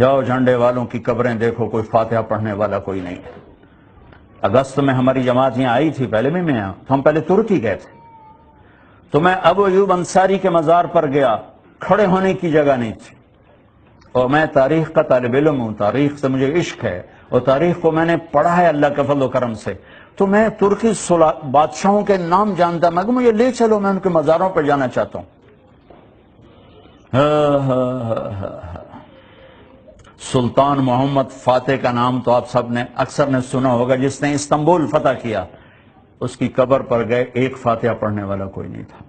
جاؤ جھنڈے والوں کی قبریں دیکھو، کوئی فاتحہ پڑھنے والا کوئی نہیں ہے۔ اگست میں ہماری جماعت یہاں آئی تھی، پہلے بھی میں یہاں تو ہم پہلے ترکی گئے تھے، تو میں ابو ایوب انصاری کے مزار پر گیا، کھڑے ہونے کی جگہ نہیں تھی، اور میں تاریخ کا طالب علم ہوں، تاریخ سے مجھے عشق ہے، اور تاریخ کو میں نے پڑھا ہے اللہ کے فضل و کرم سے، تو میں ترکی بادشاہوں کے نام جانتا، میں کہ مجھے لے چلو، میں ان کے مزاروں پر جانا چاہتا ہوں۔ سلطان محمد فاتح کا نام تو آپ سب نے اکثر نے سنا ہوگا، جس نے استنبول فتح کیا، اس کی قبر پر گئے، ایک فاتحہ پڑھنے والا کوئی نہیں تھا۔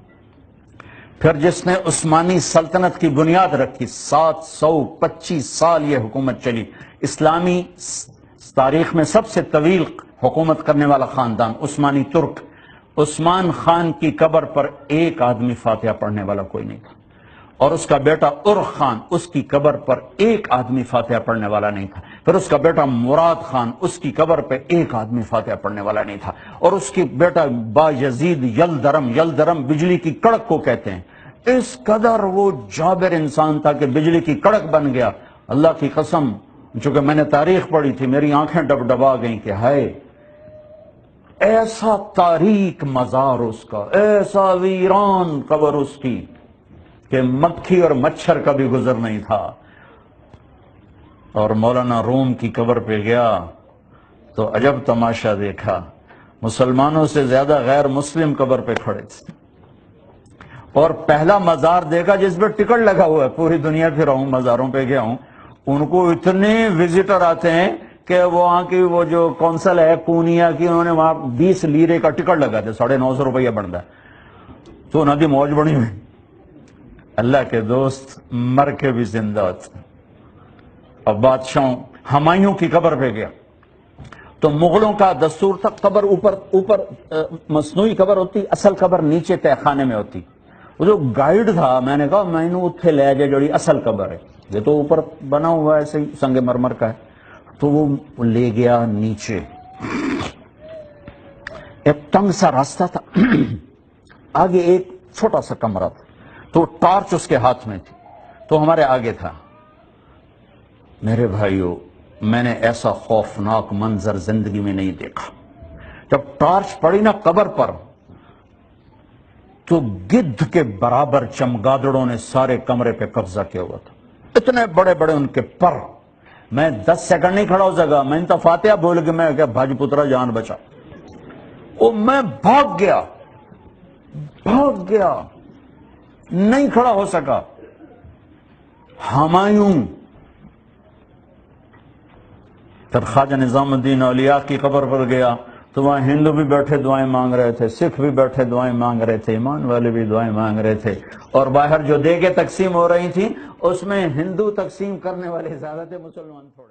پھر جس نے عثمانی سلطنت کی بنیاد رکھی، 725 سال یہ حکومت چلی، اسلامی تاریخ میں سب سے طویل حکومت کرنے والا خاندان عثمانی ترک، عثمان خان کی قبر پر ایک آدمی فاتحہ پڑھنے والا کوئی نہیں تھا، اور اس کا بیٹا ارخ خان، اس کی قبر پر ایک آدمی فاتحہ پڑھنے والا نہیں تھا، پھر اس کا بیٹا مراد خان، اس کی قبر پہ ایک آدمی فاتحہ پڑھنے والا نہیں تھا، اور اس کی بیٹا با یزید یلدرم بجلی کی کڑک کو کہتے ہیں، اس قدر وہ جابر انسان تھا کہ بجلی کی کڑک بن گیا۔ اللہ کی قسم، چونکہ میں نے تاریخ پڑھی تھی، میری آنکھیں ڈبڈبا گئیں کہ ہائے، ایسا تاریک مزار اس کا، ایسا ویران قبر اس کی کہ مکھی اور مچھر کا بھی گزر نہیں تھا۔ اور مولانا روم کی قبر پہ گیا تو عجب تماشا دیکھا، مسلمانوں سے زیادہ غیر مسلم قبر پہ کھڑے تھے، اور پہلا مزار دیکھا جس پہ ٹکٹ لگا ہوا ہے، پوری دنیا پھرا ہوں، مزاروں پہ گیا ہوں، ان کو اتنے وزٹر آتے ہیں کہ وہاں کی وہ جو کونسل ہے پونیا کی، انہوں نے وہاں 20 لیرے کا ٹکٹ لگا دیا، 950 روپیہ بنتا ہے، تو انہوں نے موج بڑی ہوئی۔ اللہ کے دوست مر کے بھی زندہ تھے۔ اب بادشاہوں، ہمایوں کی قبر پہ گیا تو مغلوں کا دستور تھا، قبر اوپر مصنوعی قبر ہوتی، اصل قبر نیچے تہ خانے میں ہوتی۔ وہ جو گائیڈ تھا، میں نے کہا میں نے اتھے لے جائے جوڑی اصل قبر ہے، یہ تو اوپر بنا ہوا ہے ایسے ہی سنگ مرمر کا ہے، تو وہ لے گیا نیچے، ایک تنگ سا راستہ تھا، آگے ایک چھوٹا سا کمرہ تھا، تو ٹارچ اس کے ہاتھ میں تھی، تو ہمارے آگے تھا۔ میرے بھائیو، میں نے ایسا خوفناک منظر زندگی میں نہیں دیکھا۔ جب ٹارچ پڑی نا قبر پر، تو گدھ کے برابر چمگادڑوں نے سارے کمرے پہ قبضہ کیا ہوا تھا، اتنے بڑے بڑے ان کے پر۔ میں 10 سیکنڈ نہیں کھڑا ہو سکا، میں تو فاتحہ بول کے میں کہ بھاج پترا جان بچا، میں بھاگ گیا، نہیں کھڑا ہو سکا۔ ہمایوں، پھر خواجہ نظام الدین اولیاء کی قبر پر گیا تو وہاں ہندو بھی بیٹھے دعائیں مانگ رہے تھے، سکھ بھی بیٹھے دعائیں مانگ رہے تھے، ایمان والے بھی دعائیں مانگ رہے تھے، اور باہر جو دیگیں تقسیم ہو رہی تھیں اس میں ہندو تقسیم کرنے والے زیادہ تھے، مسلمان تھوڑے۔